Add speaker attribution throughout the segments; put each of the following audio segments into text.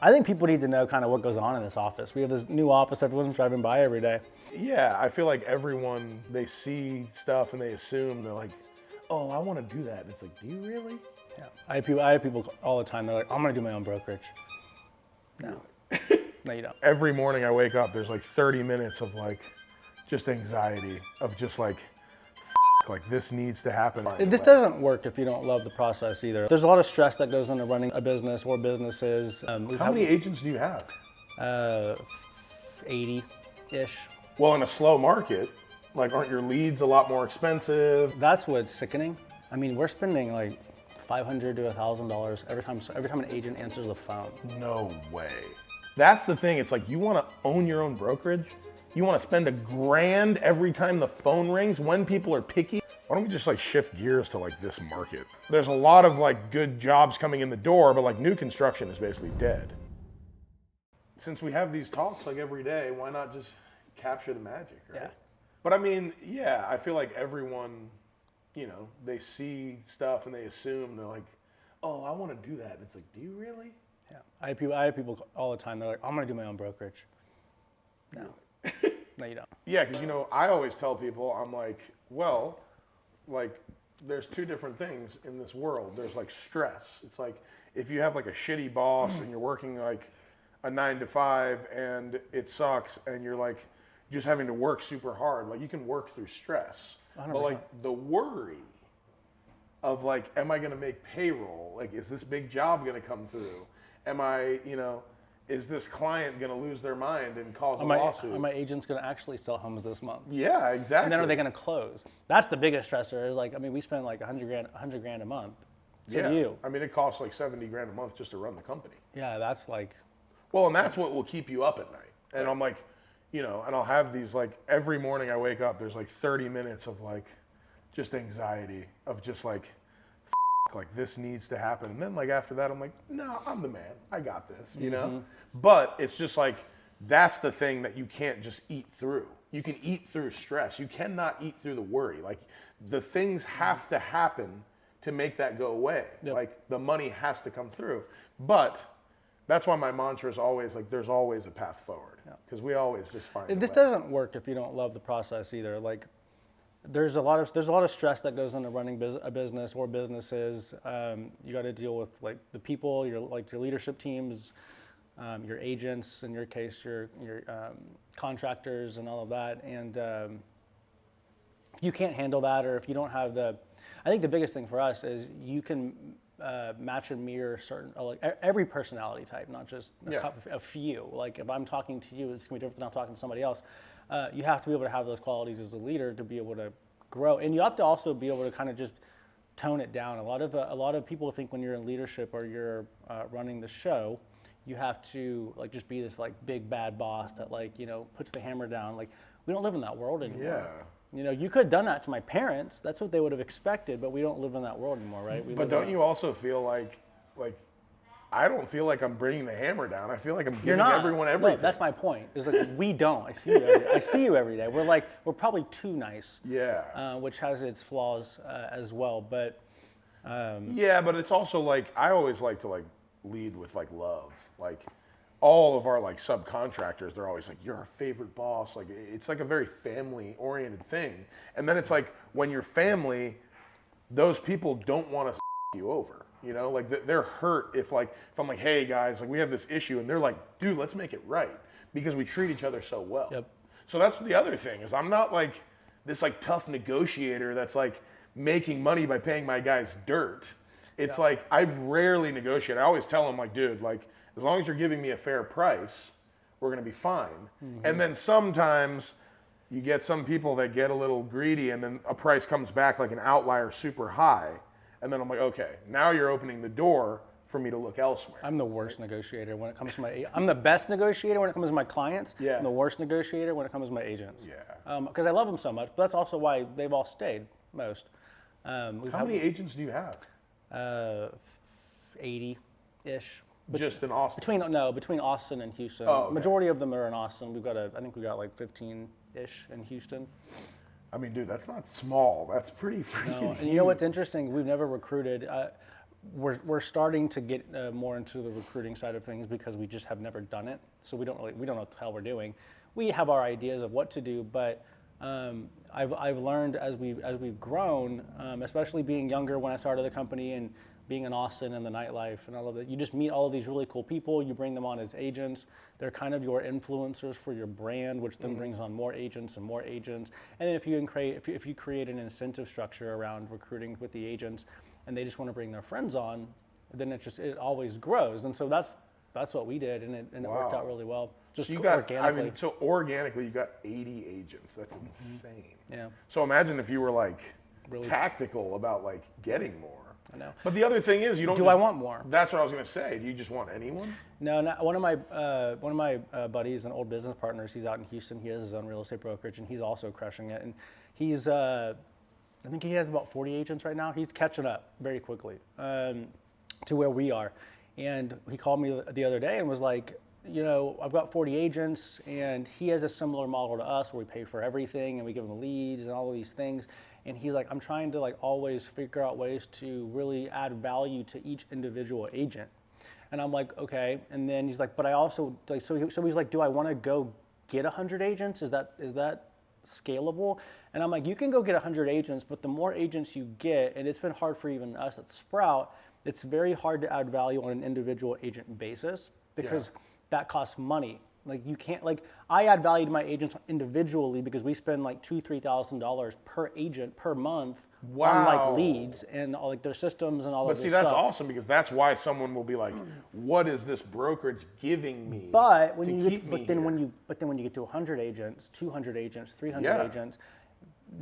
Speaker 1: I think people need to know kind of what goes on in this office. We have this new office everyone's driving by every day.
Speaker 2: Yeah, I feel like everyone, they see stuff and they assume, they're like, oh, I want to do that. And it's like, do you really?
Speaker 1: Yeah, I have people all the time. They're like, I'm gonna do my own brokerage. No, no, you don't.
Speaker 2: Every morning I wake up, there's like 30 minutes of like just anxiety of just like this needs to happen.
Speaker 1: This doesn't work if you don't love the process either. There's a lot of stress that goes into running a business or businesses.
Speaker 2: How many agents do you have?
Speaker 1: 80-ish.
Speaker 2: Well, in a slow market, like aren't your leads a lot more expensive?
Speaker 1: That's what's sickening. I mean, we're spending like $500 to $1,000 every time an agent answers the phone.
Speaker 2: No way. That's the thing. It's like you want to own your own brokerage. You want to spend $1,000 every time the phone rings when people are picky. Why don't we just like shift gears to like this market? There's a lot of like good jobs coming in the door, but like new construction is basically dead. Since we have these talks like every day, why not just capture the magic, right?
Speaker 1: Yeah.
Speaker 2: But I mean, yeah, I feel like everyone, you know, they see stuff and they assume, they're like, oh, I want to do that. And it's like, do you really?
Speaker 1: Yeah. I have people all the time. They're like, I'm gonna do my own brokerage. No. No, you don't.
Speaker 2: Yeah, because you know, I always tell people, I'm like, well, like, there's two different things in this world. There's like stress. It's like if you have like a shitty boss and you're working like a 9 to 5 and it sucks and you're like just having to work super hard, like you can work through stress.
Speaker 1: 100%.
Speaker 2: But like the worry of like, am I gonna make payroll? Like, is this big job gonna come through? Am I, you know, is this client going to lose their mind and cause a lawsuit?
Speaker 1: Are my agents going to actually sell homes this month?
Speaker 2: Yeah, exactly.
Speaker 1: And then are they going to close? That's the biggest stressor. Is like, I mean, we spend like $100 grand a month. So
Speaker 2: yeah.
Speaker 1: do you.
Speaker 2: I mean, it costs like 70 grand a month just to run the company.
Speaker 1: Yeah, that's like.
Speaker 2: Well, and that's what will keep you up at night. And I'm like, you know, and I'll have these like every morning I wake up, there's like 30 minutes of like just anxiety of just like this needs to happen. And then like after that, I'm like, no, I'm the man. I got this, you know? But it's just like, that's the thing that you can't just eat through. You can eat through stress. You cannot eat through the worry. Like the things have to happen to make that go away.
Speaker 1: Yep.
Speaker 2: Like the money has to come through. But that's why my mantra is always like, there's always a path forward. Because we always just find
Speaker 1: This doesn't work if you don't love the process either. Like, there's a lot of stress that goes into running a business or businesses. You got to deal with like the people, your leadership teams, your agents, in your case, your contractors and all of that. And if you can't handle that, or if you don't have I think the biggest thing for us is you can match and mirror certain, like every personality type, not just a few. Like if I'm talking to you, it's gonna be different than I'm talking to somebody else. You have to be able to have those qualities as a leader to be able to grow, and you have to also be able to kind of just tone it down. A lot of people think when you're in leadership or you're running the show, you have to like just be this like big bad boss that like, you know, puts the hammer down. Like we don't live in that world anymore.
Speaker 2: Yeah.
Speaker 1: You know, you could have done that to my parents. That's what they would have expected, but we don't live in that world anymore, right?
Speaker 2: But don't you also feel like I don't feel like I'm bringing the hammer down. I feel like I'm giving everyone everything.
Speaker 1: No, that's my point. It's like we don't. I see you every day. We're probably too nice.
Speaker 2: Yeah.
Speaker 1: Which has its flaws as well, but.
Speaker 2: Yeah, but it's also like I always like to like lead with like love. Like all of our like subcontractors, they're always like, "You're our favorite boss." Like it's like a very family-oriented thing. And then it's like when you're family, those people don't want to you over. You know, like they're hurt if I'm like, hey guys, like we have this issue, and they're like, dude, let's make it right because we treat each other so well.
Speaker 1: Yep.
Speaker 2: So that's the other thing is I'm not like this like tough negotiator that's like making money by paying my guys dirt. It's like I rarely negotiate. I always tell them like, dude, like as long as you're giving me a fair price, we're gonna be fine. Mm-hmm. And then sometimes you get some people that get a little greedy, and then a price comes back like an outlier super high. And then I'm like, okay, now you're opening the door for me to look elsewhere.
Speaker 1: I'm the worst negotiator when it comes to I'm the best negotiator when it comes to my clients.
Speaker 2: Yeah.
Speaker 1: I'm the worst negotiator when it comes to my agents.
Speaker 2: Yeah.
Speaker 1: Because I love them so much, but that's also why they've all stayed most.
Speaker 2: How many agents do you have?
Speaker 1: 80-ish.
Speaker 2: Just in Austin?
Speaker 1: Between Austin and Houston.
Speaker 2: Oh, okay.
Speaker 1: Majority of them are in Austin. I think we got like 15-ish in Houston.
Speaker 2: I mean, dude, that's not small. That's pretty freaking huge.
Speaker 1: And you know what's interesting? We've never recruited. we're starting to get more into the recruiting side of things because we just have never done it. So we don't know what the hell we're doing. We have our ideas of what to do, but I've learned as we've grown, especially being younger when I started the company and being in Austin and the nightlife and all of that, you just meet all of these really cool people. You bring them on as agents. They're kind of your influencers for your brand, which then brings on more agents and more agents. And then if you create an incentive structure around recruiting with the agents, and they just want to bring their friends on, then it always grows. And so that's what we did, and it worked out really well. Just
Speaker 2: so you got,
Speaker 1: organically.
Speaker 2: so organically you got 80 agents. That's insane.
Speaker 1: Yeah.
Speaker 2: So imagine if you were like
Speaker 1: Really
Speaker 2: tactical about like getting more.
Speaker 1: I know.
Speaker 2: But the other thing is you don't.
Speaker 1: Do I want more?
Speaker 2: That's what I was gonna say. Do you just want anyone?
Speaker 1: No, one of my buddies and old business partners. He's out in Houston. He has his own real estate brokerage, and he's also crushing it. And he's, I think he has about 40 agents right now. He's catching up very quickly to where we are. And he called me the other day and was like, I've got 40 agents, and he has a similar model to us where we pay for everything and we give them leads and all of these things. And he's like, I'm trying to like always figure out ways to really add value to each individual agent. And I'm like, okay. And then he's like, but I also like, so he's like, do I want to go get 100 agents? Is that scalable? And I'm like, you can go get 100 agents, but the more agents you get, and it's been hard for even us at Sprout, it's very hard to add value on an individual agent basis because that costs money. Like you can't, like I add value to my agents individually because we spend like $2,000-$3,000 per agent per month on like leads and all like their systems and all of this stuff.
Speaker 2: But see, that's awesome because that's why someone will be like, what is this brokerage giving me?
Speaker 1: But when you get, but then when you get to 100 agents, 200 agents, 300 agents,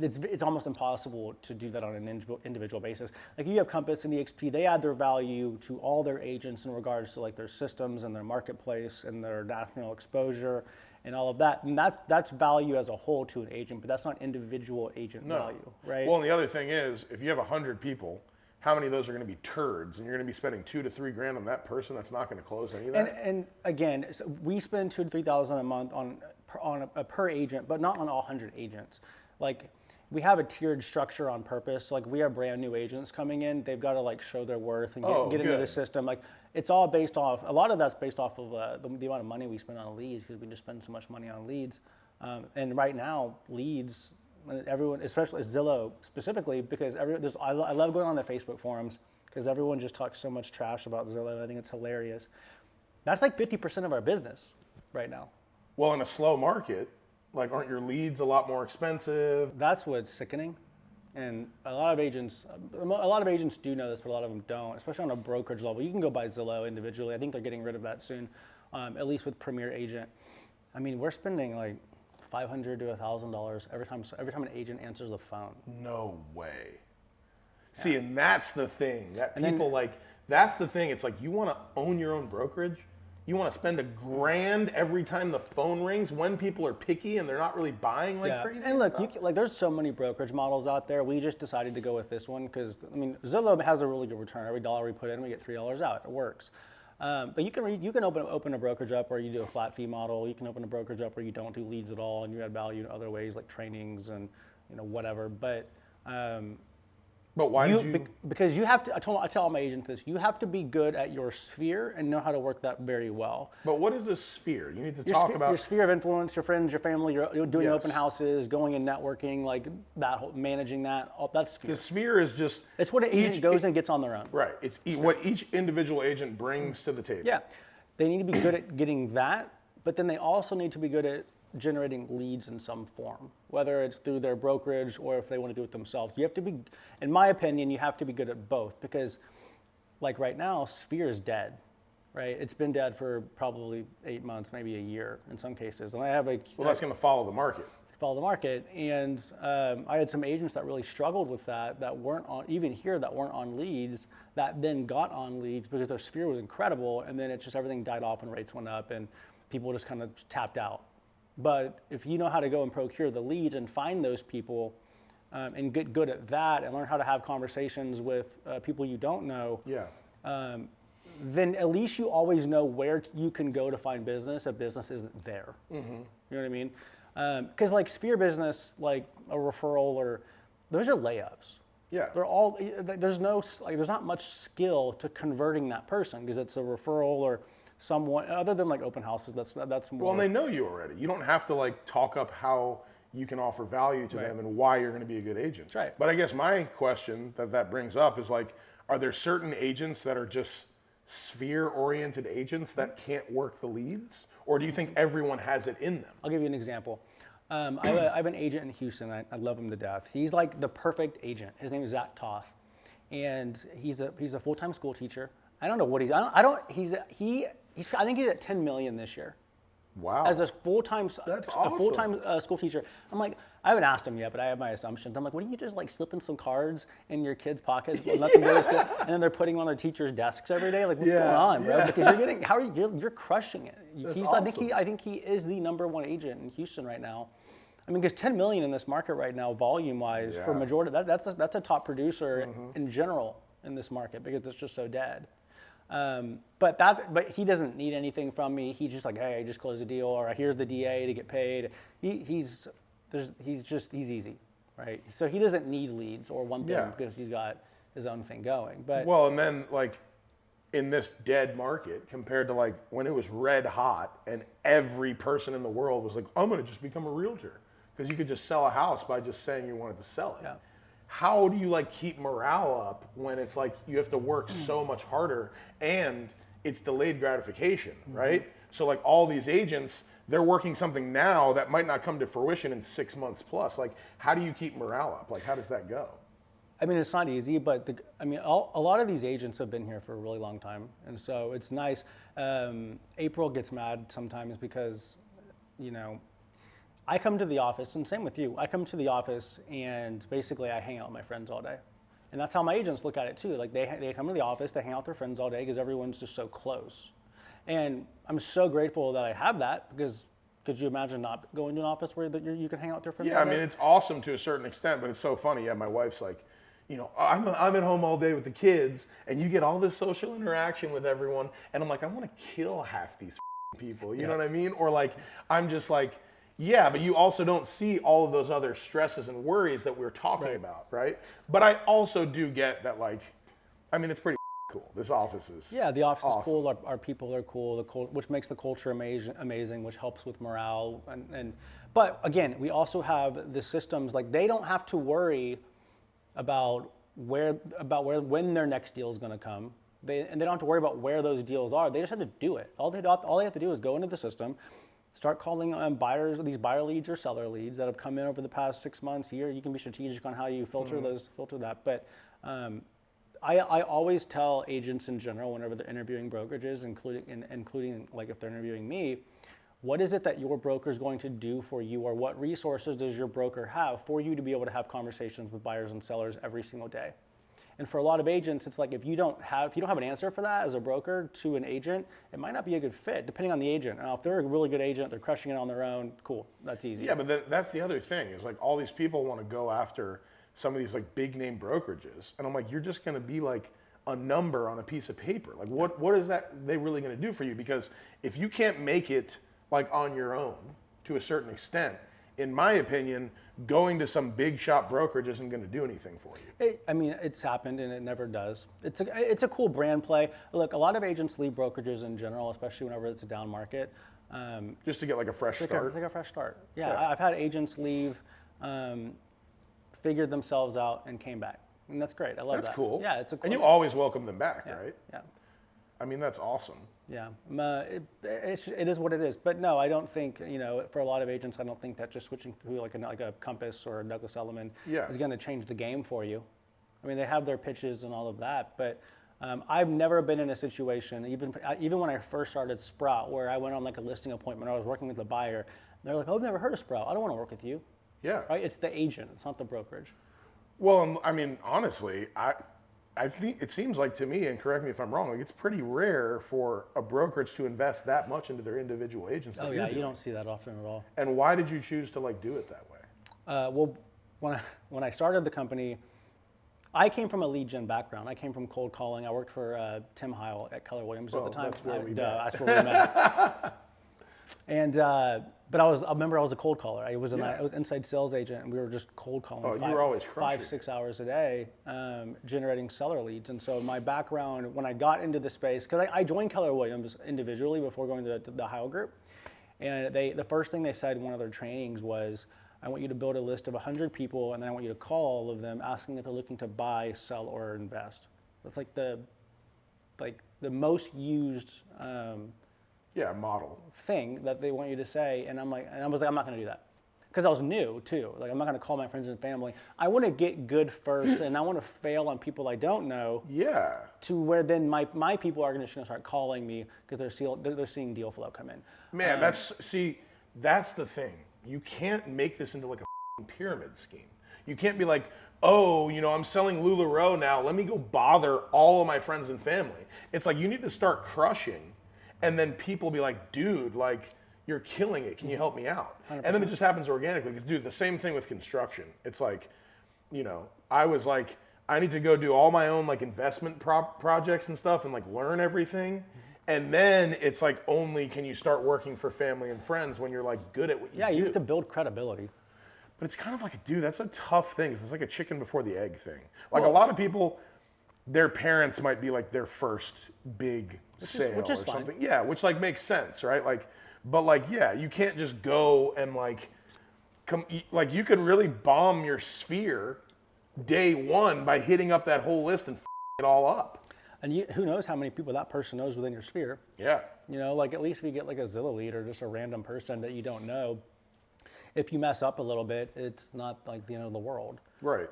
Speaker 1: it's almost impossible to do that on an individual basis. Like you have Compass and EXP, they add their value to all their agents in regards to like their systems and their marketplace and their national exposure and all of that. And that's value as a whole to an agent, but that's not individual agent value, right?
Speaker 2: Well, and the other thing is, if you have 100 people, how many of those are going to be turds? And you're going to be spending $2,000 to $3,000 on that person that's not going to close any of that?
Speaker 1: And again, so we spend $2,000 to $3,000 a month on a per agent, but not on all 100 agents. Like we have a tiered structure on purpose. Like we have brand new agents coming in, they've got to like show their worth and get into the system. Like it's all based off, a lot of that's based off of the amount of money we spend on leads because we just spend so much money on leads. And right now, leads, everyone, especially Zillow specifically, because I love going on the Facebook forums because everyone just talks so much trash about Zillow. And I think it's hilarious. That's like 50% of our business right now.
Speaker 2: Well, in a slow market, like aren't your leads a lot more expensive?
Speaker 1: That's what's sickening. And a lot of agents do know this, but a lot of them don't, especially on a brokerage level. You can go buy Zillow individually. I think they're getting rid of that soon, at least with Premier Agent. I mean, we're spending like $500 to $1,000 every time an agent answers the phone.
Speaker 2: No way. See, and that's the thing that people that's the thing. It's like you want to own your own brokerage. You want to spend $1,000 every time the phone rings when people are picky and they're not really buying like crazy.
Speaker 1: And look, there's so many brokerage models out there. We just decided to go with this one because I mean Zillow has a really good return. Every dollar we put in, we get $3 out. It works. But you can open a brokerage up where you do a flat fee model. You can open a brokerage up where you don't do leads at all and you add value in other ways like trainings and whatever. But
Speaker 2: why did you?
Speaker 1: Because you have to. I tell all my agents this. You have to be good at your sphere and know how to work that very well.
Speaker 2: But what is this sphere? You need to talk about
Speaker 1: your sphere of influence, your friends, your family. You're doing open houses, going and networking, like that, managing that. All that sphere.
Speaker 2: The sphere is just.
Speaker 1: It's what an agent goes and gets on their own.
Speaker 2: Right. It's what each individual agent brings to the table.
Speaker 1: Yeah, they need to be good at getting that, but then they also need to be good at generating leads in some form, whether it's through their brokerage or if they want to do it themselves. You have to be, in my opinion, you have to be good at both because like right now, Sphere is dead, right? It's been dead for probably 8 months, maybe a year in some cases. And I have
Speaker 2: that's going to follow the market.
Speaker 1: And I had some agents that really struggled with that weren't on, even here, that weren't on leads, that then got on leads because their Sphere was incredible. And then everything died off and rates went up and people just kind of tapped out. But if you know how to go and procure the leads and find those people and get good at that and learn how to have conversations with people you don't know, then at least you always know where you can go to find business if business isn't there. Mm-hmm. You know what I mean? Because like Sphere business, like a referral those are layups.
Speaker 2: Yeah.
Speaker 1: They're all, there's not much skill to converting that person because it's a referral or someone, other than like open houses, that's more.
Speaker 2: Well, and they know you already. You don't have to like talk up how you can offer value to them and why you're going to be a good agent.
Speaker 1: That's right.
Speaker 2: But I guess my question that brings up is like, are there certain agents that are just sphere-oriented agents that can't work the leads? Or do you think everyone has it in them?
Speaker 1: I'll give you an example. I have an agent in Houston. I love him to death. He's like the perfect agent. His name is Zach Toth, and he's a full-time school teacher. I don't know what I think he's at 10 million this year.
Speaker 2: Wow.
Speaker 1: As a full-time
Speaker 2: That's
Speaker 1: a
Speaker 2: awesome.
Speaker 1: full-time school teacher. I'm like, I haven't asked him yet, but I have my assumptions. I'm like, what, are you just like slipping some cards in your kids' pockets, let them go to school, and then they're putting them on their teachers' desks every day? Like, what's going on, bro? Because you're crushing it.
Speaker 2: That's awesome.
Speaker 1: I think he is the #1 agent in Houston right now. I mean, because 10 million in this market right now, volume-wise, for majority, that's a top producer in general in this market because it's just so dead. But he doesn't need anything from me. He's just like, hey, just close the deal, or here's the DA to get paid. He's easy, right? So he doesn't need leads or one thing because he's got his own thing going. But
Speaker 2: well, and then like in this dead market compared to like when it was red hot and every person in the world was like, I'm going to just become a realtor because you could just sell a house by just saying you wanted to sell it.
Speaker 1: Yeah.
Speaker 2: How do you like keep morale up when it's like you have to work so much harder and it's delayed gratification, right? So like all these agents, they're working something now that might not come to fruition in 6 months plus. Like, how do you keep morale up? Like, how does that go?
Speaker 1: I mean, it's not easy, but a lot of these agents have been here for a really long time, and so it's nice. April gets mad sometimes because, I come to the office, and same with you. I come to the office, and basically I hang out with my friends all day, and that's how my agents look at it too. Like they come to the office, they hang out with their friends all day because everyone's just so close, and I'm so grateful that I have that because. Could you imagine not going to an office where you can hang out with your friends?
Speaker 2: Yeah, I mean, it's awesome to a certain extent, but it's so funny. Yeah, my wife's like, I'm at home all day with the kids, and you get all this social interaction with everyone, and I'm like, I want to kill half these people. You know what I mean? Or like, I'm just like, yeah, but you also don't see all of those other stresses and worries that we're talking about, right? But I also do get that, like, I mean, it's pretty cool. This office is
Speaker 1: the office
Speaker 2: awesome.
Speaker 1: is cool. Our people are cool. Which makes the culture amazing, which helps with morale. But again, we also have the systems. Like they don't have to worry about when their next deal is going to come. They don't have to worry about where those deals are. They just have to do it. All they have to do is go into the system, start calling buyers, these buyer leads or seller leads that have come in over the past 6 months, year. You can be strategic on how you filter that. But I always tell agents in general whenever they're interviewing brokerages, including like if they're interviewing me, what is it that your broker is going to do for you, or what resources does your broker have for you to be able to have conversations with buyers and sellers every single day? And for a lot of agents, it's like if you don't have an answer for that as a broker to an agent, it might not be a good fit, depending on the agent. Now, if they're a really good agent, they're crushing it on their own, cool, that's easy.
Speaker 2: Yeah, but that's the other thing is like all these people want to go after some of these like big name brokerages, and I'm like, you're just going to be like a number on a piece of paper. Like what is that they really going to do for you? Because if you can't make it like on your own to a certain extent, in my opinion, going to some big shop brokerage isn't going to do anything for you.
Speaker 1: It's happened and it never does. It's a cool brand play. Look, a lot of agents leave brokerages in general, especially whenever it's a down market.
Speaker 2: Just to get like a fresh start.
Speaker 1: Like a fresh start. Yeah. I've had agents leave, figured themselves out, and came back. And that's great. I love that.
Speaker 2: That's cool.
Speaker 1: Yeah, it's a cool.
Speaker 2: And you always welcome them back, right?
Speaker 1: Yeah.
Speaker 2: I mean, that's awesome.
Speaker 1: Yeah, it is what it is. But no, I don't think, for a lot of agents, I don't think that just switching to like a Compass or a Douglas Elliman is going to change the game for you. I mean, they have their pitches and all of that, but I've never been in a situation, even when I first started Sprout, where I went on like a listing appointment, I was working with the buyer, and they're like, oh, I've never heard of Sprout. I don't want to work with you.
Speaker 2: Yeah.
Speaker 1: Right? It's the agent. It's not the brokerage.
Speaker 2: Well, I mean, honestly, I think it seems like to me, and correct me if I'm wrong, like it's pretty rare for a brokerage to invest that much into their individual agents.
Speaker 1: Oh yeah, you don't see that often at all.
Speaker 2: And why did you choose to like do it that way?
Speaker 1: Well, when I started the company, I came from a lead gen background. I came from cold calling. I worked for Tim Heil at Keller Williams at the time.
Speaker 2: That's where we met.
Speaker 1: That's where we met. And But I remember I was a cold caller. I was
Speaker 2: Yeah.
Speaker 1: I was inside sales agent, and we were just cold calling.
Speaker 2: Oh, you were always crushing
Speaker 1: 5-6 hours a day, generating seller leads. And so my background, when I got into the space, because I joined Keller Williams individually before going to the Ohio Group, and the first thing they said in one of their trainings was, I want you to build a list of 100 people, and then I want you to call all of them, asking if they're looking to buy, sell, or invest. That's like the most used
Speaker 2: model.
Speaker 1: thing that they want you to say. And I was like, I'm not going to do that, because I was new too. Like, I'm not going to call my friends and family. I want to get good first, and I want to fail on people I don't know.
Speaker 2: Yeah.
Speaker 1: To where then my people are going to start calling me because they're seeing deal flow come in.
Speaker 2: Man, that's the thing. You can't make this into like a pyramid scheme. You can't be like, oh, I'm selling LuLaRoe now. Let me go bother all of my friends and family. It's like you need to start crushing, and then people be like, dude, like, you're killing it. Can you help me out? 100%. And then it just happens organically. Because, dude, the same thing with construction. It's like, I was like, I need to go do all my own like investment projects and stuff and like learn everything. And then it's like, only can you start working for family and friends when you're like good at what you do.
Speaker 1: Yeah, you have to build credibility.
Speaker 2: But it's kind of like, dude, that's a tough thing. It's like a chicken before the egg thing. Like, a lot of people, their parents might be like their first big sale
Speaker 1: which is
Speaker 2: or
Speaker 1: fine.
Speaker 2: something. Yeah, which like makes sense, right? Like, but like, yeah, you can't just go and like, like you could really bomb your sphere day one by hitting up that whole list and it all up.
Speaker 1: And who knows how many people that person knows within your sphere.
Speaker 2: Yeah.
Speaker 1: Like at least if you get like a Zillow lead or just a random person that you don't know, if you mess up a little bit, it's not like the end of the world.
Speaker 2: Right.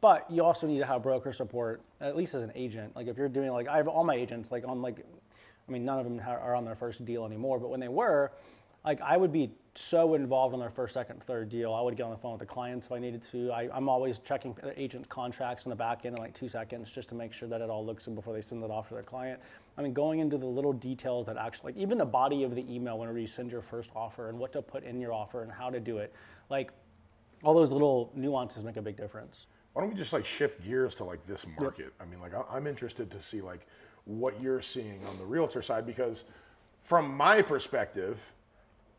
Speaker 1: But you also need to have broker support, at least as an agent. Like if you're doing, like I have all my agents like on like, I mean, none of them are on their first deal anymore, but when they were, like I would be so involved on their first, second, third deal. I would get on the phone with the clients if I needed to. I'm always checking the agent contracts in the back end in like 2 seconds just to make sure that it all looks good before they send it off to their client. I mean, going into the little details that actually, like even the body of the email whenever you send your first offer and what to put in your offer and how to do it, like all those little nuances make a big difference.
Speaker 2: Why don't we just like shift gears to like this market? I mean, like I'm interested to see like what you're seeing on the realtor side, because from my perspective,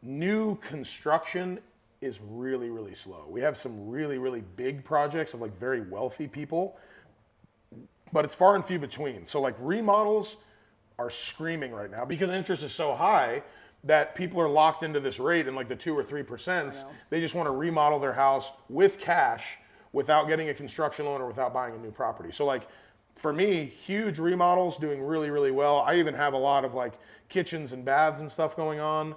Speaker 2: new construction is really, really slow. We have some really, really big projects of like very wealthy people, but it's far and few between. So like remodels are screaming right now because interest is so high that people are locked into this rate in like the 2 or 3%. They just want to remodel their house with cash without getting a construction loan or without buying a new property. So like for me, huge remodels doing really, really well. I even have a lot of like kitchens and baths and stuff going on.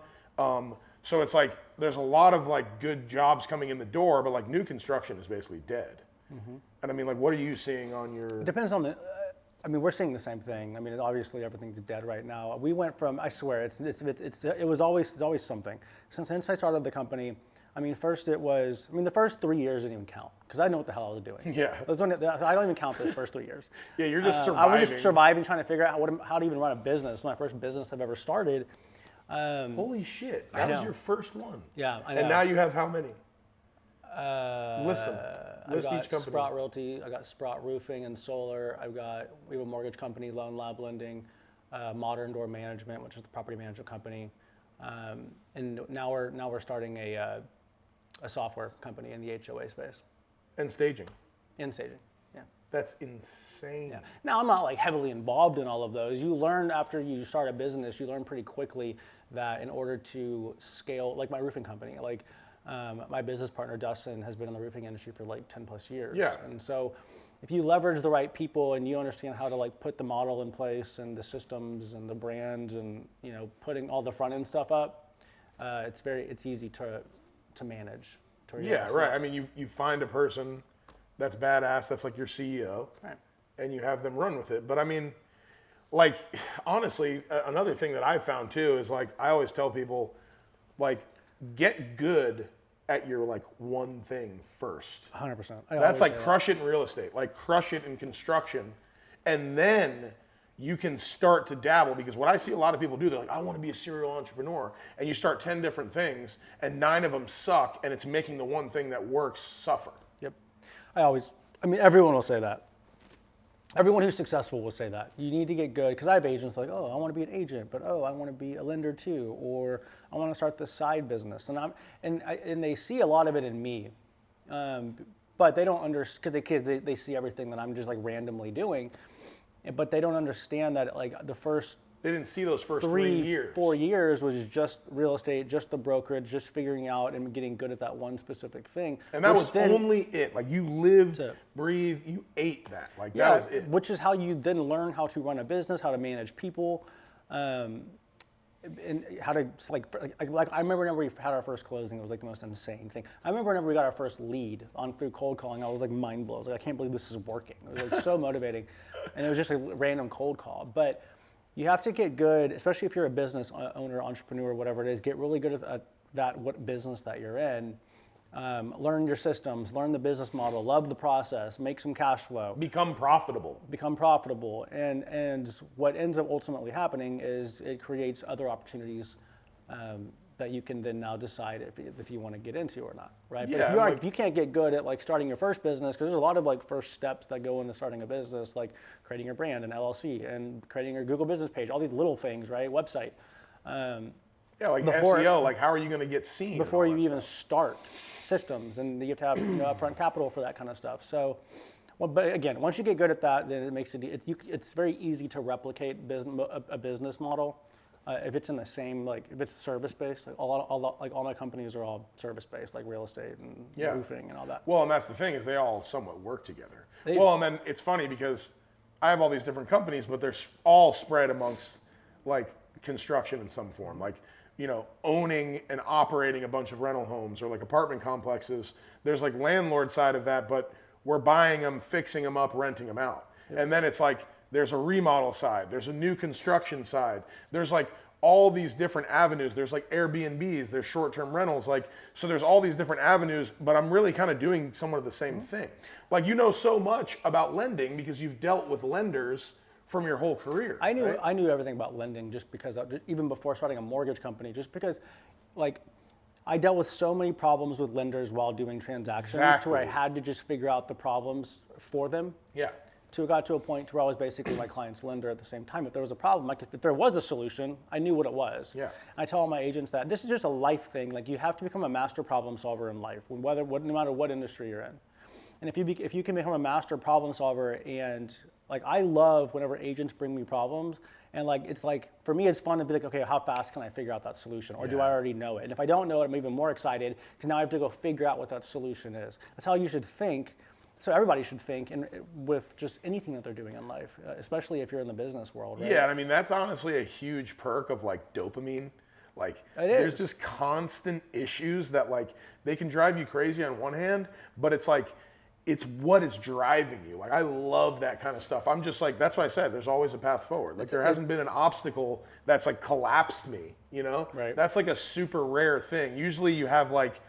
Speaker 2: So it's like there's a lot of like good jobs coming in the door, but like new construction is basically dead. Mm-hmm. And I mean, like, what are you seeing on your?
Speaker 1: It depends on the. I mean, we're seeing the same thing. I mean, obviously everything's dead right now. We went from, I swear, it was always something. Since I started the company, I mean, first it was, I mean, the first 3 years didn't even count because I didn't know what the hell I was doing.
Speaker 2: Yeah.
Speaker 1: I don't even count those first 3 years.
Speaker 2: Yeah, you're just surviving.
Speaker 1: I was just surviving, trying to figure out how to even run a business. It's my first business I've ever started.
Speaker 2: Holy shit, that was your first one.
Speaker 1: Yeah, I know.
Speaker 2: And now you have how many? List them. List
Speaker 1: I got
Speaker 2: each company.
Speaker 1: Sprout Realty, I got Sprout Roofing and Solar, we have a mortgage company, Loan Lab Lending, Modern Door Management, which is the property management company, and now we're starting a software company in the HOA space.
Speaker 2: And staging.
Speaker 1: In staging, yeah.
Speaker 2: That's insane.
Speaker 1: Yeah. Now I'm not like heavily involved in all of those. You learn after you start a business, you learn pretty quickly that in order to scale, like my roofing company, like my business partner Dustin has been in the roofing industry for like 10 plus years.
Speaker 2: Yeah.
Speaker 1: And so if you leverage the right people and you understand how to like put the model in place and the systems and the brand and putting all the front end stuff up, it's easy to manage.
Speaker 2: Yeah, right. I mean, you find a person that's badass, that's like your CEO,
Speaker 1: right,
Speaker 2: and you have them run with it. But I mean, like, honestly, another thing that I've found too is like, I always tell people, like, get good at your like one thing first.
Speaker 1: 100%.
Speaker 2: That's like crush it in real estate, like crush it in construction, and then you can start to dabble. Because what I see a lot of people do, they're like, I want to be a serial entrepreneur, and you start 10 different things, and 9 of them suck, and it's making the one thing that works suffer.
Speaker 1: Yep. I mean, everyone will say that. Everyone who's successful will say that. You need to get good, because I have agents like, oh, I want to be an agent, but oh, I want to be a lender too, or I want to start this side business, and they see a lot of it in me, but they don't understand, because they see everything that I'm just like randomly doing, but they don't understand that like the first
Speaker 2: They didn't see those first 3 years.
Speaker 1: 4 years was just real estate, just the brokerage, just figuring out and getting good at that one specific thing.
Speaker 2: And that was only it. Like you lived, breathed, you ate that. Like that was it.
Speaker 1: Which is how you then learn how to run a business, how to manage people, and how to like I remember whenever we had our first closing, it was like the most insane thing. I remember whenever we got our first lead through cold calling, I was like mind blown. I was like, I can't believe this is working. It was like so motivating, and it was just a random cold call, but. You have to get good, especially if you're a business owner, entrepreneur, whatever it is, get really good at that, what business that you're in. Learn your systems, learn the business model, love the process, make some cash flow.
Speaker 2: Become profitable.
Speaker 1: And what ends up ultimately happening is it creates other opportunities that you can then now decide if you want to get into or not, right?
Speaker 2: Yeah,
Speaker 1: but if you can't get good at like starting your first business, because there's a lot of like first steps that go into starting a business, like creating your brand and LLC and creating your Google business page, all these little things, right? Website.
Speaker 2: Yeah, like SEO, like how are you going to get seen?
Speaker 1: Before you even start systems, and you have to have upfront capital for that kind of stuff. So, but again, once you get good at that, then it makes it's very easy to replicate a business model. If it's in the same, like if it's service-based, like all my companies are all service-based, like real estate and roofing and all that.
Speaker 2: Well, and that's the thing is they all somewhat work together. And then it's funny because I have all these different companies, but they're all spread amongst like construction in some form, like owning and operating a bunch of rental homes or like apartment complexes. There's like landlord side of that, but we're buying them, fixing them up, renting them out, and then it's like. There's a remodel side. There's a new construction side. There's like all these different avenues. There's like Airbnbs. There's short-term rentals. Like so, there's all these different avenues. But I'm really kind of doing somewhat of the same thing. Like so much about lending because you've dealt with lenders from your whole career.
Speaker 1: I knew everything about lending just because even before starting a mortgage company, just because like I dealt with so many problems with lenders while doing transactions to where I had to just figure out the problems for them.
Speaker 2: Yeah.
Speaker 1: It got to a point where I was basically my client's lender at the same time. If there was a problem, like if there was a solution, I knew what it was.
Speaker 2: Yeah.
Speaker 1: I tell all my agents that this is just a life thing. Like you have to become a master problem solver in life, no matter what industry you're in. And if you can become a master problem solver, and like I love whenever agents bring me problems, and like it's like for me it's fun to be like, okay, how fast can I figure out that solution, or do I already know it? And if I don't know it, I'm even more excited because now I have to go figure out what that solution is. That's how you should think. So everybody should think with just anything that they're doing in life, especially if you're in the business world, right?
Speaker 2: Yeah, I mean, that's honestly a huge perk of like dopamine. Like there's just constant issues that like they can drive you crazy on one hand, but it's like, it's what is driving you. Like I love that kind of stuff. I'm just like, that's why I said there's always a path forward. Like there hasn't been an obstacle that's like collapsed me, Right. That's like a super rare thing. Usually you have like,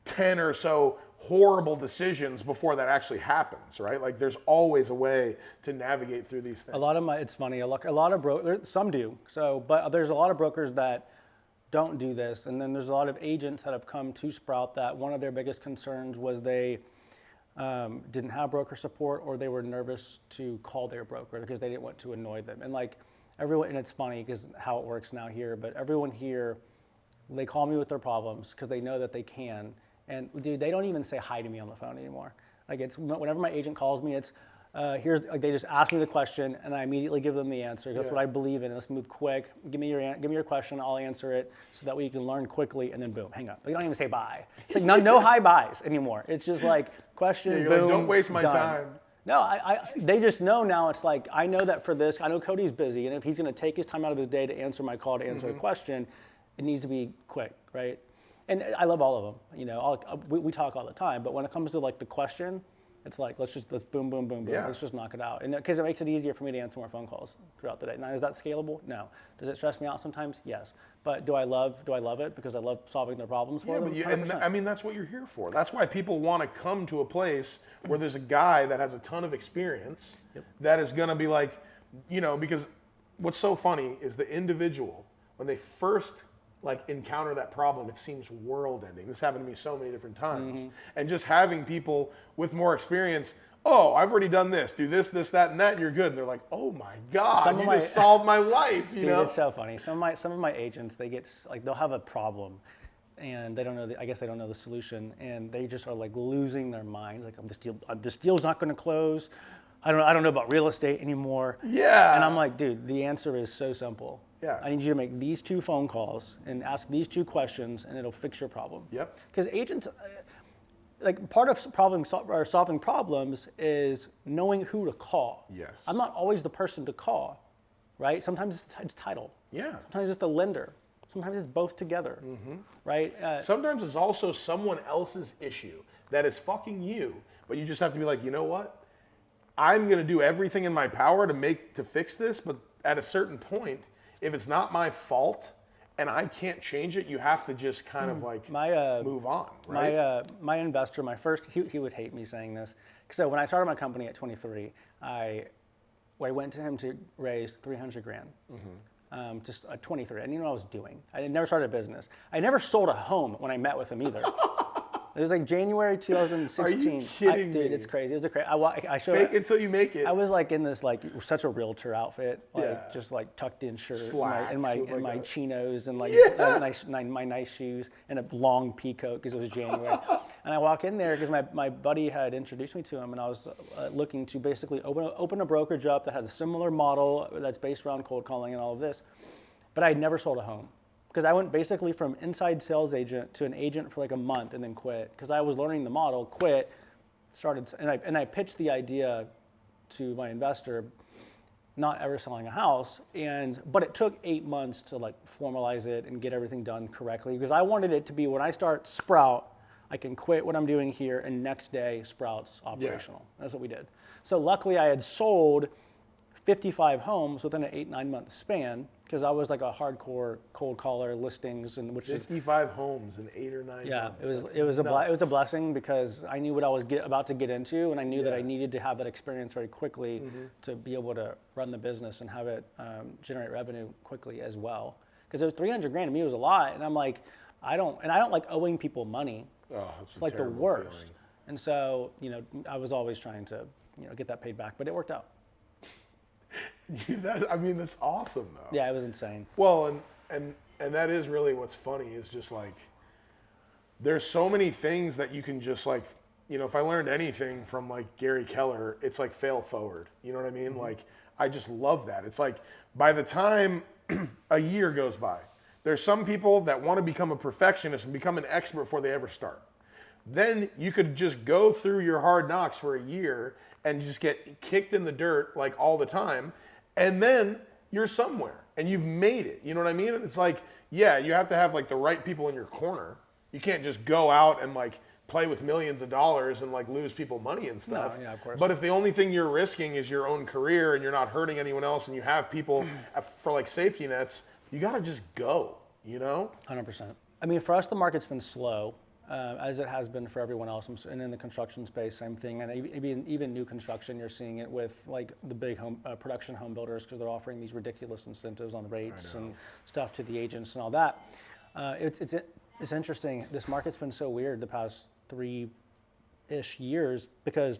Speaker 2: 10 or so horrible decisions before that actually happens, right? Like there's always a way to navigate through these things.
Speaker 1: It's funny, a lot of brokers, some do, but there's a lot of brokers that don't do this. And then there's a lot of agents that have come to Sprout that one of their biggest concerns was they didn't have broker support, or they were nervous to call their broker because they didn't want to annoy them. And like everyone, and it's funny because how it works now here, but everyone here, they call me with their problems because they know that they can. And dude, they don't even say hi to me on the phone anymore. Like it's whenever my agent calls me, it's they just ask me the question and I immediately give them the answer. That's what I believe in. Let's move quick. Give me your question. I'll answer it so that way you can learn quickly, and then boom, hang up. They don't even say bye. It's like no hi byes anymore. It's just like question, boom,
Speaker 2: like, don't waste my time.
Speaker 1: No, they just know now. It's like I know that for this, I know Cody's busy, and if he's going to take his time out of his day to answer my call, to answer a question, it needs to be quick, right? And I love all of them. We talk all the time, but when it comes to like the question, it's like let's boom, boom, boom, boom.
Speaker 2: Yeah.
Speaker 1: Let's just knock it out, and because it makes it easier for me to answer more phone calls throughout the day. Now, is that scalable? No. Does it stress me out sometimes? Yes. But do I love it because I love solving their problems for them?
Speaker 2: And I mean that's what you're here for. That's why people want to come to a place where there's a guy that has a ton of experience that is going to be like, because what's so funny is the individual when they first like encounter that problem, it seems world ending. This happened to me so many different times. And just having people with more experience oh, I've already done this, do this, that, and that, and you're good. And they're like, oh my God, you just solved my life, you
Speaker 1: dude,
Speaker 2: know?
Speaker 1: it's so funny. Some of my agents, they get, like, they'll have a problem and they don't know, I guess they don't know the solution, and they just are like losing their minds. Like, this deal's not gonna close. I don't know about real estate anymore.
Speaker 2: Yeah.
Speaker 1: And I'm like, dude, the answer is so simple.
Speaker 2: Yeah.
Speaker 1: I need you to make these 2 phone calls and ask these 2 questions, and it'll fix your problem.
Speaker 2: Yep.
Speaker 1: Because agents, like, part of solving problems is knowing who to call.
Speaker 2: Yes.
Speaker 1: I'm not always the person to call, right? Sometimes it's title.
Speaker 2: Yeah.
Speaker 1: Sometimes it's the lender. Sometimes it's both together, right?
Speaker 2: Sometimes it's also someone else's issue that is fucking you, but you just have to be like, you know what? I'm gonna do everything in my power to fix this, but at a certain point, if it's not my fault and I can't change it, you have to just kind of like move on, right?
Speaker 1: My investor, he would hate me saying this. So when I started my company at 23, I went to him to raise 300 grand. Just 23. I didn't know what I was doing. I had never started a business. I never sold a home when I met with him either. It was like January 2016.
Speaker 2: Are you kidding me?
Speaker 1: Dude, it's crazy. It was I showed
Speaker 2: Fake it till you make it.
Speaker 1: I was like in this like such a realtor outfit, like just like tucked in shirt,
Speaker 2: Slacks
Speaker 1: and my
Speaker 2: with like
Speaker 1: chinos, and like my nice shoes, and a long pea coat because it was January. And I walk in there because my buddy had introduced me to him, and I was looking to basically open a brokerage up that had a similar model that's based around cold calling and all of this, but I had never sold a home. Because I went basically from inside sales agent to an agent for like a month and then quit. Because I was learning the model, quit, and I pitched the idea to my investor, not ever selling a house. But it took 8 months to like formalize it and get everything done correctly. Because I wanted it to be when I start Sprout, I can quit what I'm doing here, and next day Sprout's operational. Yeah. That's what we did. So luckily I had sold 55 homes within an 8-9 month span, because I was like a hardcore cold caller listings, and
Speaker 2: 55 homes in 8 or 9 months.
Speaker 1: Yeah, it was a blessing, because I knew what I was about to get into, and I knew that I needed to have that experience very quickly to be able to run the business and have it generate revenue quickly as well. Because it was 300 grand to me, was a lot, and I'm like, I don't like owing people money.
Speaker 2: Oh,
Speaker 1: it's like the worst. Feeling. And so, I was always trying to get that paid back, but it worked out.
Speaker 2: That's awesome though.
Speaker 1: Yeah, it was insane.
Speaker 2: Well, and that is really what's funny, is just like, there's so many things that you can just like, if I learned anything from like Gary Keller, it's like fail forward. You know what I mean? Like, I just love that. It's like, by the time a year goes by, there's some people that want to become a perfectionist and become an expert before they ever start. Then you could just go through your hard knocks for a year and just get kicked in the dirt like all the time. And then you're somewhere and you've made it. You know what I mean? And it's like, yeah, you have to have like the right people in your corner. You can't just go out and like play with millions of dollars and like lose people money and stuff.
Speaker 1: No, yeah, of course.
Speaker 2: But if the only thing you're risking is your own career and you're not hurting anyone else, and you have people for like safety nets, you got to just go,
Speaker 1: 100%. I mean, for us, the market's been slow, as it has been for everyone else. And in the construction space, same thing. And even new construction, you're seeing it with like the big production home builders, because they're offering these ridiculous incentives on the rates and stuff to the agents and all that. It's interesting. This market's been so weird the past 3-ish years, because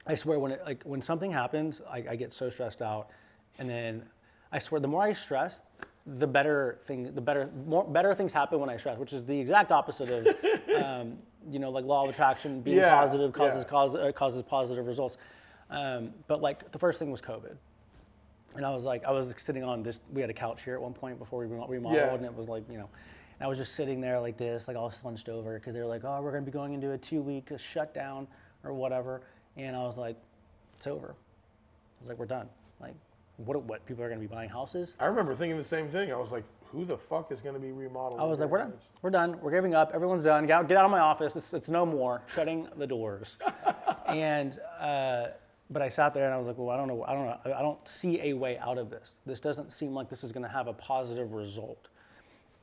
Speaker 1: I swear when something happens, I get so stressed out, and then I swear the more I stress, better things happen when I stress, which is the exact opposite of like law of attraction. Being positive causes positive results. But like the first thing was COVID, and I was sitting on this. We had a couch here at one point before we remodeled, and it was like and I was just sitting there like this, like all slunched over, because they were like, oh, we're going to be going into a 2-week shutdown or whatever, and I was like, it's over. I was like, we're done. Like, what people are going to be buying houses?
Speaker 2: I remember thinking the same thing. I was like, who the fuck is going to be remodeling?
Speaker 1: I was like, we're done. We're giving up. Everyone's done. Get out of my office. It's no more. Shutting the doors. And but I sat there and I was like, well, I don't know. I don't see a way out of this. This doesn't seem like this is going to have a positive result.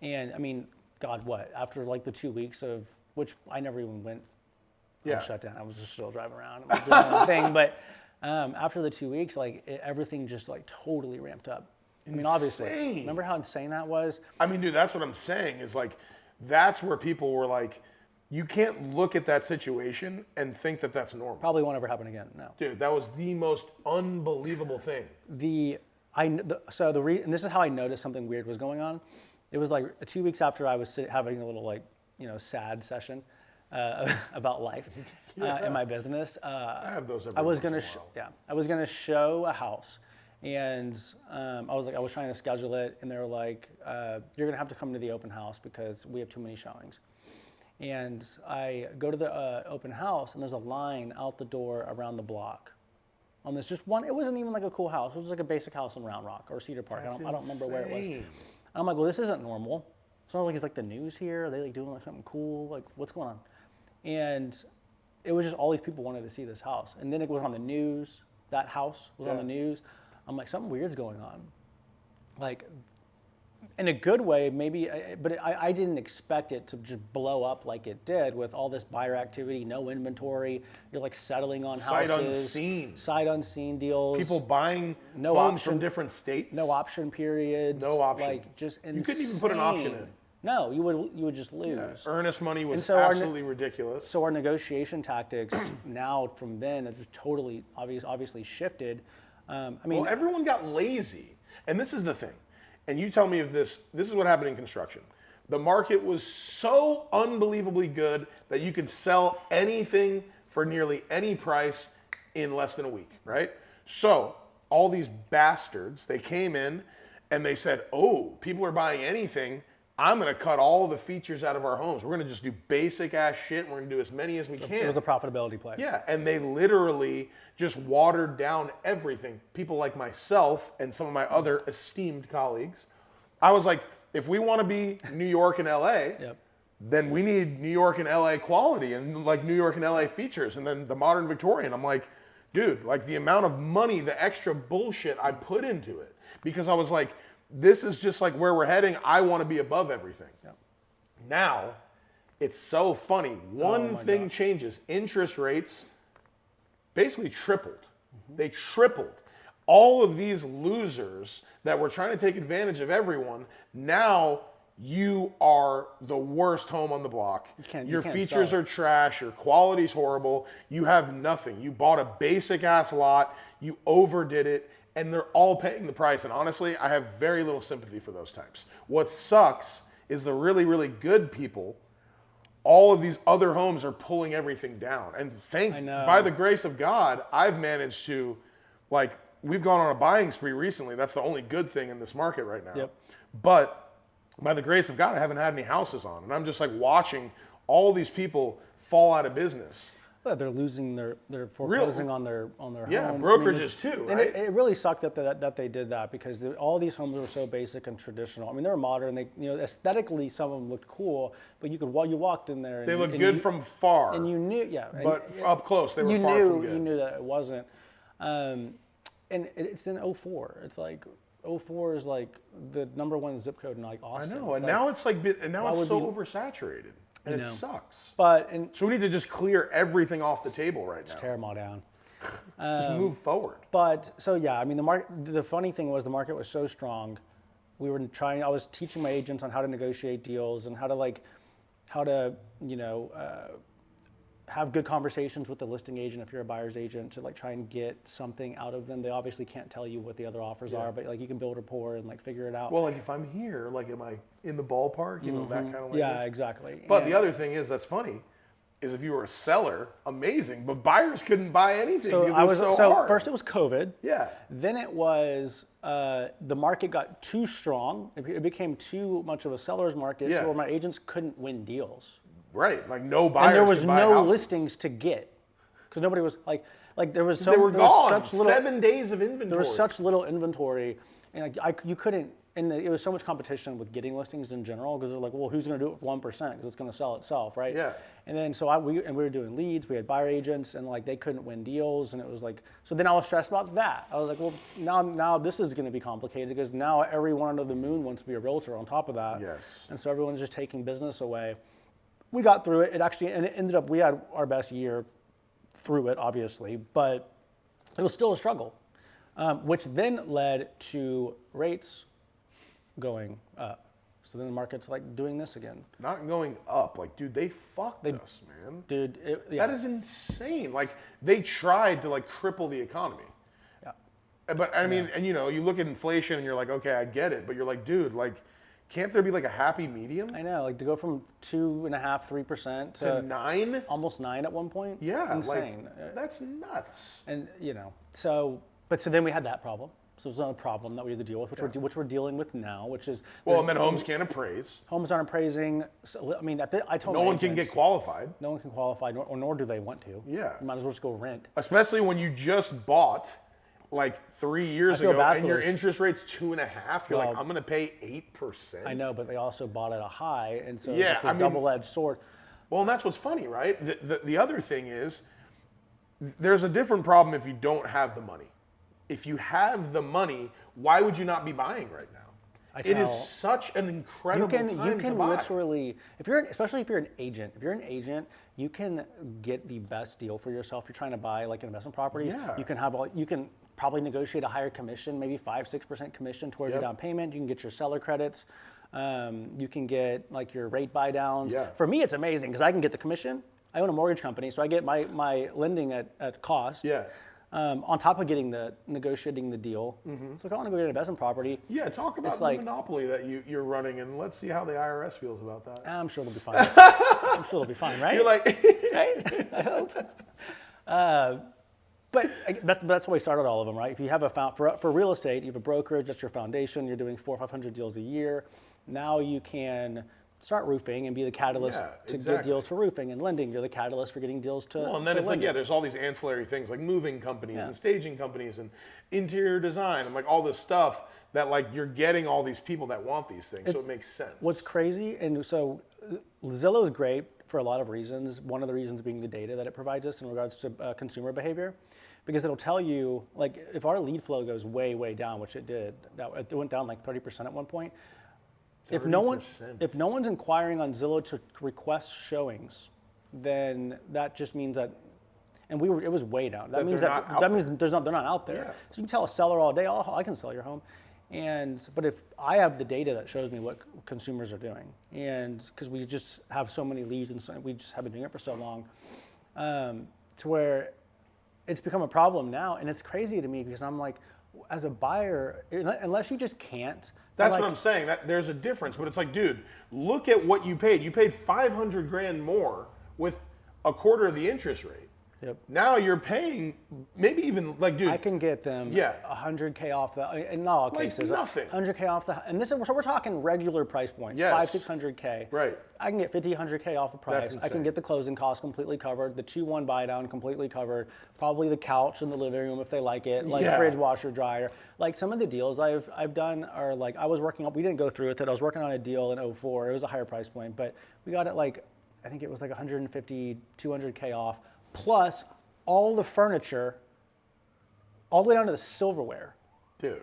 Speaker 1: And I mean, God, what? After like the 2 weeks of which I never even went shut down. I was just still driving around and doing my own thing. But after the 2 weeks, everything just like totally ramped up.
Speaker 2: Insane.
Speaker 1: I mean, obviously, remember how insane that was?
Speaker 2: I mean, dude, that's what I'm saying, is like, that's where people were like, You can't look at that situation and think that that's normal.
Speaker 1: Probably won't ever happen again. No.
Speaker 2: Dude, that was the most unbelievable thing.
Speaker 1: And this is how I noticed something weird was going on. It was like 2 weeks after I was having a little sad session about life in my business.
Speaker 2: I have those every
Speaker 1: I was
Speaker 2: once in
Speaker 1: gonna
Speaker 2: a while.
Speaker 1: I was gonna show a house, and I was trying to schedule it, and they were like, you're gonna have to come to the open house because we have too many showings. And I go to the open house, and there's a line out the door around the block. On this just one, it wasn't even like a cool house. It was like a basic house in Round Rock or Cedar Park. I don't remember where it was. And I'm like, well, this isn't normal. So I was like, is like the news here? Are they like doing like something cool? Like, what's going on? And it was just all these people wanted to see this house. And then it was on the news. That house was on the news. I'm like, something weird's going on. Like, in a good way, maybe, but I didn't expect it to just blow up like it did with all this buyer activity, no inventory. You're like settling on houses. Sight unseen deals.
Speaker 2: People buying homes from different states.
Speaker 1: No option periods.
Speaker 2: No option.
Speaker 1: Like just insane.
Speaker 2: You couldn't even put an option in.
Speaker 1: No, you would just lose.
Speaker 2: Yeah. Earnest money was absolutely ridiculous.
Speaker 1: So our negotiation tactics now from then have totally obviously shifted.
Speaker 2: Well, everyone got lazy, and this is the thing. And you tell me if this is what happened in construction. The market was so unbelievably good that you could sell anything for nearly any price in less than a week, right? So all these bastards, they came in and they said, oh, people are buying anything. I'm going to cut all the features out of our homes. We're going to just do basic ass shit. And we're going to do as many as we can.
Speaker 1: It was a profitability play.
Speaker 2: Yeah, and they literally just watered down everything. People like myself and some of my other esteemed colleagues. I was like, if we want to be New York and LA, then we need New York and LA quality and like New York and LA features. And then the modern Victorian, I'm like, dude, like the amount of money, the extra bullshit I put into it. Because I was like, this is just like where we're heading. I want to be above everything. Now, it's so funny. One thing changes. Interest rates basically tripled. They tripled. All of these losers that were trying to take advantage of everyone, now you are the worst home on the block. Your features are trash. Your quality's horrible. You have nothing. You bought a basic ass lot. You overdid it. And they're all paying the price. And honestly, I have very little sympathy for those types. What sucks is the really, really good people, all of these other homes are pulling everything down. And by the grace of God, I've managed to, like, we've gone on a buying spree recently. That's the only good thing in this market right now. But by the grace of God, I haven't had any houses on. And I'm just like watching all these people fall out of business.
Speaker 1: Well, they're losing they're foreclosing on their homes.
Speaker 2: Brokerages too, right?
Speaker 1: And it really sucked that they did that because all these homes were so basic and traditional. I mean, they're modern. They, aesthetically, some of them looked cool, but you walked in there. And
Speaker 2: they looked good from far.
Speaker 1: And you knew,
Speaker 2: But up close, they were far from good.
Speaker 1: You knew that it wasn't. And it's in 04. It's like 04 is like the #1 zip code in like Austin.
Speaker 2: I know, and now it's so oversaturated. And it sucks. So we need to just clear everything off the table right now.
Speaker 1: Just tear them all down.
Speaker 2: Just move forward.
Speaker 1: But so yeah, I mean the funny thing was the market was so strong. I was teaching my agents on how to negotiate deals and how to have good conversations with the listing agent if you're a buyer's agent to like try and get something out of them. They obviously can't tell you what the other offers are, but like you can build rapport and like figure it out.
Speaker 2: Well, like if I'm here, like am I in the ballpark? You know, that kind of language.
Speaker 1: Yeah, exactly.
Speaker 2: But the other thing that's funny is if you were a seller, amazing, but buyers couldn't buy anything because it was so hard.
Speaker 1: First it was COVID.
Speaker 2: Yeah.
Speaker 1: Then it was the market got too strong. It became too much of a seller's market to where my agents couldn't win deals.
Speaker 2: Right, like no buyers.
Speaker 1: And there was
Speaker 2: could buy
Speaker 1: no
Speaker 2: houses.
Speaker 1: listings to get because nobody was like there was so
Speaker 2: they were gone.
Speaker 1: Such little,
Speaker 2: 7 days of inventory.
Speaker 1: There was such little inventory, and like you couldn't. And it was so much competition with getting listings in general because they're like, well, who's going to do it for 1% because it's going to sell itself, right?
Speaker 2: Yeah.
Speaker 1: And then we were doing leads. We had buyer agents, and like they couldn't win deals, and it was like so. Then I was stressed about that. I was like, well, now this is going to be complicated because now everyone under the moon wants to be a realtor on top of that.
Speaker 2: Yes.
Speaker 1: And so everyone's just taking business away. We got through it. It ended up we had our best year through it, obviously, but it was still a struggle, which then led to rates going up. So then the market's like doing this again.
Speaker 2: Not going up. Like, dude, they fucked us, man.
Speaker 1: Dude,
Speaker 2: That is insane. Like, they tried to like cripple the economy.
Speaker 1: Yeah.
Speaker 2: But I mean, and you know, you look at inflation and you're like, okay, I get it. But you're like, dude, like, can't there be like a happy medium?
Speaker 1: I know, like to go from 2.5%, 3%
Speaker 2: To 9?
Speaker 1: almost 9 at one point.
Speaker 2: Yeah,
Speaker 1: Insane.
Speaker 2: like, that's nuts.
Speaker 1: And you know, so then we had that problem. So there's another problem that we had to deal with, which we're dealing with now, which is
Speaker 2: Well, and then homes can't appraise.
Speaker 1: homes aren't appraising. So, I mean, I told
Speaker 2: No
Speaker 1: my
Speaker 2: one can
Speaker 1: agents,
Speaker 2: get qualified.
Speaker 1: no one can qualify, nor do they want to.
Speaker 2: Yeah.
Speaker 1: You might as well just go rent.
Speaker 2: Especially when you just bought like 3 years
Speaker 1: feel
Speaker 2: ago
Speaker 1: bad
Speaker 2: and
Speaker 1: for
Speaker 2: your
Speaker 1: those-
Speaker 2: interest rate's 2.5. You're like,
Speaker 1: Well,
Speaker 2: I'm gonna pay 8%.
Speaker 1: I know, but they also bought at a high, and so
Speaker 2: Yeah,
Speaker 1: it's
Speaker 2: I
Speaker 1: like
Speaker 2: mean-
Speaker 1: this double-edged sword.
Speaker 2: Well, and that's what's funny, right? The other thing is, there's a different problem if you don't have the money. If you have the money, why would you not be buying right now? It is such an incredible time
Speaker 1: You can
Speaker 2: to buy.
Speaker 1: literally, especially if you're an agent, you can get the best deal for yourself. You're trying to buy like investment properties.
Speaker 2: Yeah.
Speaker 1: You can probably negotiate a higher commission, maybe 5-6% commission towards your down payment. You can get your seller credits. You can get like your rate buy downs.
Speaker 2: Yeah.
Speaker 1: For me, it's amazing because I can get the commission. I own a mortgage company, so I get my lending at cost.
Speaker 2: Yeah.
Speaker 1: On top of negotiating the deal. So if I want to go get an investment property,
Speaker 2: Yeah, talk about the monopoly that you're running, and let's see how the IRS feels about that.
Speaker 1: I'm sure they'll be fine. I'm sure they'll be fine, right?
Speaker 2: You're like,
Speaker 1: Right? I hope. But that's why we started all of them, right? If you have for real estate, you have a brokerage, that's your foundation. You're doing 400 or 500 deals a year. Now you can start roofing and be the catalyst to get deals for roofing and lending. You're the catalyst for getting deals to.
Speaker 2: well, and then
Speaker 1: to
Speaker 2: it's like,
Speaker 1: lending.
Speaker 2: there's all these ancillary things like moving companies
Speaker 1: Yeah.
Speaker 2: and staging companies and interior design and like all this stuff that like you're getting all these people that want these things, so it makes sense.
Speaker 1: What's crazy, and so Zillow is great for a lot of reasons. One of the reasons being the data that it provides us in regards to consumer behavior, because it'll tell you, like, if our lead flow goes way, way down, which it did, it went down like 30% at one point. If no
Speaker 2: 30%.
Speaker 1: one's inquiring on Zillow to request showings, then that just means that, and it was way down. That means
Speaker 2: they're not out
Speaker 1: they're not out there.
Speaker 2: Yeah.
Speaker 1: So you can tell a seller all day, oh, I can sell your home. But if I have the data that shows me what consumers are doing, and because we just have so many leads and we just have been doing it for so long, to where it's become a problem now, and it's crazy to me because I'm like, as a buyer, unless you just can't.
Speaker 2: That's
Speaker 1: like,
Speaker 2: what I'm saying. That there's a difference, but it's like, dude, look at what you paid. You paid $500,000 more with a quarter of the interest rate.
Speaker 1: Yep.
Speaker 2: Now you're paying maybe even like, dude,
Speaker 1: I can get them $100K off in not all
Speaker 2: Like
Speaker 1: cases.
Speaker 2: nothing.
Speaker 1: $100K off and this is, so we're talking regular price points,
Speaker 2: Yes.
Speaker 1: $500-600K.
Speaker 2: Right.
Speaker 1: I can get $100K off the price.
Speaker 2: That's
Speaker 1: I can
Speaker 2: insane.
Speaker 1: get the closing costs completely covered, the 2-1 buy down completely covered, probably the couch in the living room if they like it, like
Speaker 2: Yeah.
Speaker 1: fridge, washer, dryer. Like some of the deals I've done are like, we didn't go through with it. I was working on a deal in 2004. It was a higher price point, but we got it like, I think it was like 150, 200K off, plus all the furniture, all the way down to the silverware.
Speaker 2: dude.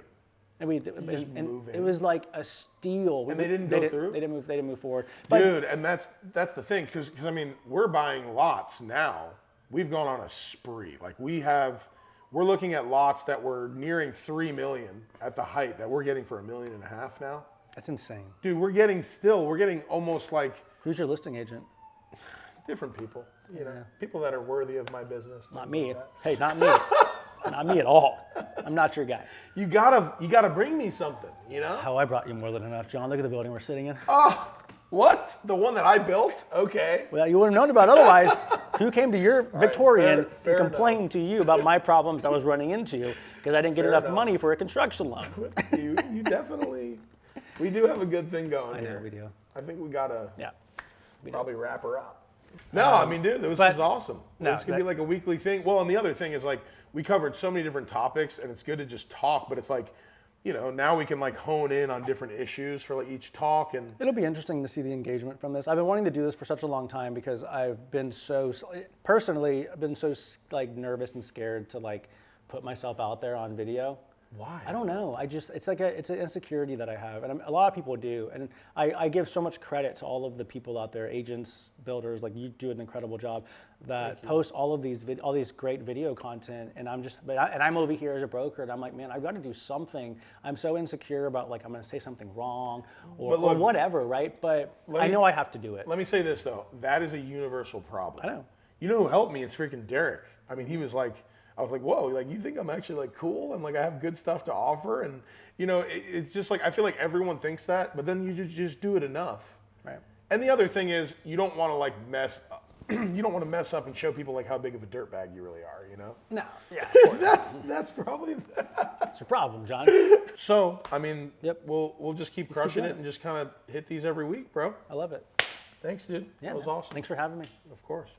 Speaker 1: And
Speaker 2: move in.
Speaker 1: it was like a steal.
Speaker 2: And they didn't go through?
Speaker 1: They didn't move forward. But
Speaker 2: Dude, and that's the thing, because I mean, we're buying lots now. We've gone on a spree. Like we're looking at lots that were nearing 3 million at the height that we're getting for $1.5 million now.
Speaker 1: that's insane.
Speaker 2: Dude, we're getting almost like
Speaker 1: Who's your listing agent?
Speaker 2: different people, you know, people that are worthy of my business.
Speaker 1: Not
Speaker 2: things
Speaker 1: me.
Speaker 2: like that.
Speaker 1: Hey, not me. Not me at all. I'm not your guy.
Speaker 2: You gotta bring me something, you know?
Speaker 1: How I brought you more than enough, John. Look at the building we're sitting in.
Speaker 2: Oh, what? The one that I built? Okay.
Speaker 1: Well, you wouldn't have known about it otherwise. Who came to your Victorian
Speaker 2: fair
Speaker 1: and complained to you about my problems I was running into because I didn't get
Speaker 2: Fair
Speaker 1: enough
Speaker 2: enough.
Speaker 1: money for a construction loan?
Speaker 2: You definitely, we do have a good thing going
Speaker 1: I know
Speaker 2: here.
Speaker 1: we do.
Speaker 2: I think we gotta
Speaker 1: Yeah.
Speaker 2: probably wrap her up. No, I mean, dude, this
Speaker 1: but-
Speaker 2: is awesome.
Speaker 1: No,
Speaker 2: This could be like a weekly thing. Well, and the other thing is like we covered so many different topics, and it's good to just talk. But it's like, you know, now we can like hone in on different issues for like each talk. And
Speaker 1: It'll be interesting to see the engagement from this. I've been wanting to do this for such a long time because I've been personally, I've been so like nervous and scared to like put myself out there on video
Speaker 2: Why?
Speaker 1: I don't know. It's like it's an insecurity that I have, and a lot of people do. And I give so much credit to all of the people out there, agents, builders, like you do an incredible job that post all of these all these great video content. And I'm over here as a broker, and I'm like, man, I've got to do something. I'm so insecure about like I'm going to say something wrong or whatever, right? But I know I have to do it.
Speaker 2: Let me say this though, that is a universal problem.
Speaker 1: I know.
Speaker 2: You know who helped me? It's freaking Derek. I mean, he was like, I was like, whoa, like you think I'm actually like cool and like I have good stuff to offer, and you know, it's just like I feel like everyone thinks that, but then you just do it enough.
Speaker 1: Right.
Speaker 2: And the other thing is, you don't want to like mess up. You don't want to mess up and show people like how big of a dirtbag you really are, you know?
Speaker 1: No, yeah.
Speaker 2: that's probably
Speaker 1: That's your problem, John.
Speaker 2: So, I mean,
Speaker 1: Yep.
Speaker 2: we'll just keep crushing it and just kind of hit these every week, bro.
Speaker 1: I love it.
Speaker 2: Thanks, dude.
Speaker 1: Yeah,
Speaker 2: That was
Speaker 1: man.
Speaker 2: awesome.
Speaker 1: Thanks for having me.
Speaker 2: Of course.